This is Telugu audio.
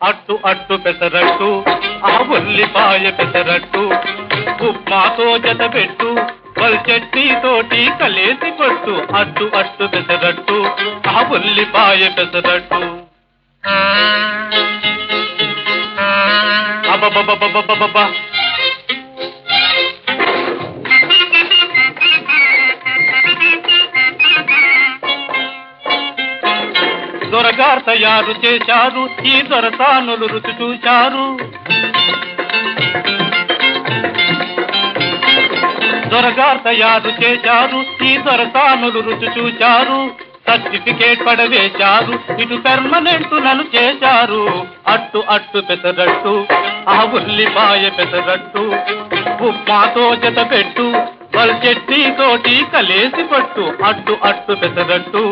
అట్టు అట్టు పెసరట్టు ఆ ఉల్లిపాయ పెసరట్టు ఉప్మాతో జత పెట్టు వల్ చట్నీతోటి కలేసి కొట్టు అట్టు అట్టు పెసరట్టు ఆ ఉల్లిపాయ పెసరట్టు అబ్బబ్బబ్బబ్బబ్బబ్బా దొరగారు తయారు చేశారు ఈ దొరసానులు రుచి చూశారు దొరగారు తయారు చేశారు ఈ దొరసానులు రుచి చూశారు సర్టిఫికేట్ పడవేశారు ఇటు పెర్మనెంట్ నన్ను చేశారు అట్టు అట్టు పెసరట్టు ఆ ఉల్లిపాయ పెసరట్టు ఉప్మాతో జత పెట్టు వల్ చట్నీతోటి కలేసి పట్టు అట్టు అట్టు పెసరట్టు